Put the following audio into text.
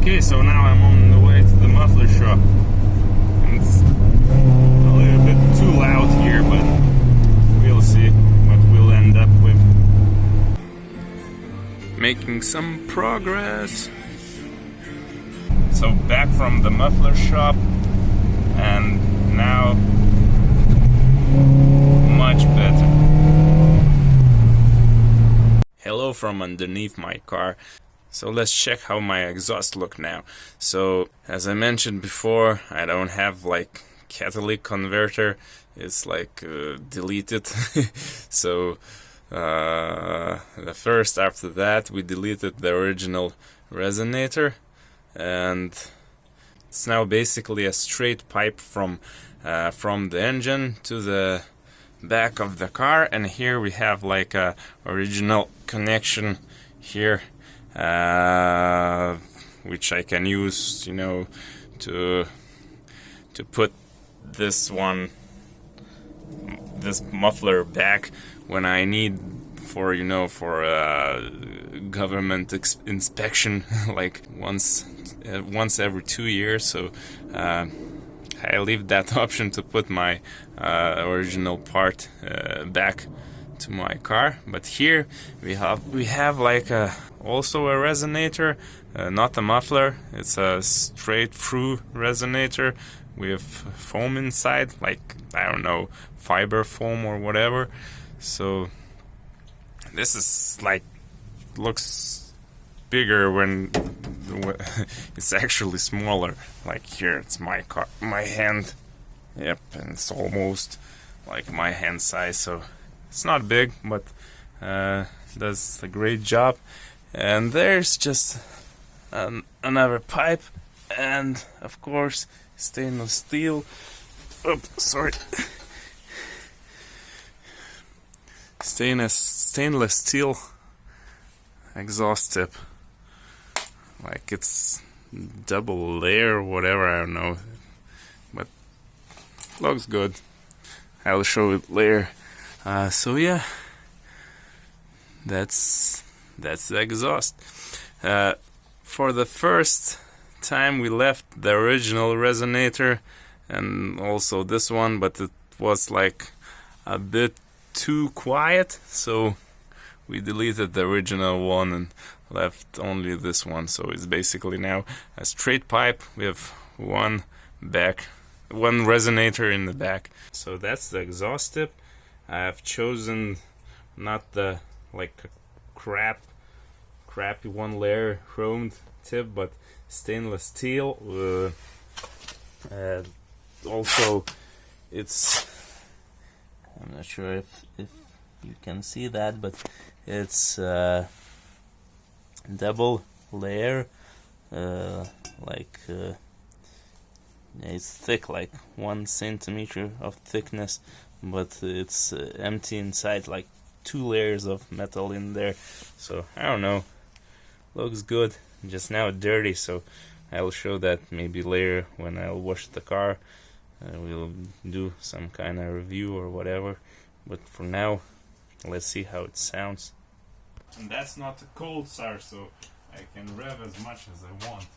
Okay, so now I'm on the way to the muffler shop. It's a little bit too loud here, but we'll see what we'll end up with. Making some progress. So back from the muffler shop, and now much better. Hello from underneath my car. So let's check how my exhaust look now. So as I mentioned before, I don't have like catalytic converter. It's like deleted. So the first after that we deleted the original resonator, and it's now basically a straight pipe from the engine to the back of the car, and here we have like a original connection here, which I can use, you know, to put this muffler back when I need for, you know, for government inspection, like once every 2 years. So I leave that option to put my original part back to my car. But here we have like also a resonator, not a muffler. It's a straight through resonator with foam inside, like, I don't know, fiber foam or whatever. So this is like, looks bigger when it's actually smaller. Like here it's my hand, yep, and it's almost like my hand size, so it's not big, but does a great job. And there's just another pipe, and of course stainless steel. Sorry. Stainless steel exhaust tip. Like it's double layer or whatever, I don't know, but looks good. I'll show it later. So yeah, that's the exhaust. For the first time we left the original resonator and also this one, but it was like a bit too quiet, so we deleted the original one and left only this one. So it's basically now a straight pipe with one resonator in the back. So that's the exhaust tip. I have chosen not the like crappy one layer chromed tip, but stainless steel. Also it's, I'm not sure if you can see that, but it's double layer, it's thick, like 1 centimeter of thickness, but it's empty inside, like 2 layers of metal in there. So I don't know, looks good, just now dirty, so I'll show that maybe later when I'll wash the car. We'll do some kind of review or whatever, but for now let's see how it sounds. And that's not a cold start, so I can rev as much as I want.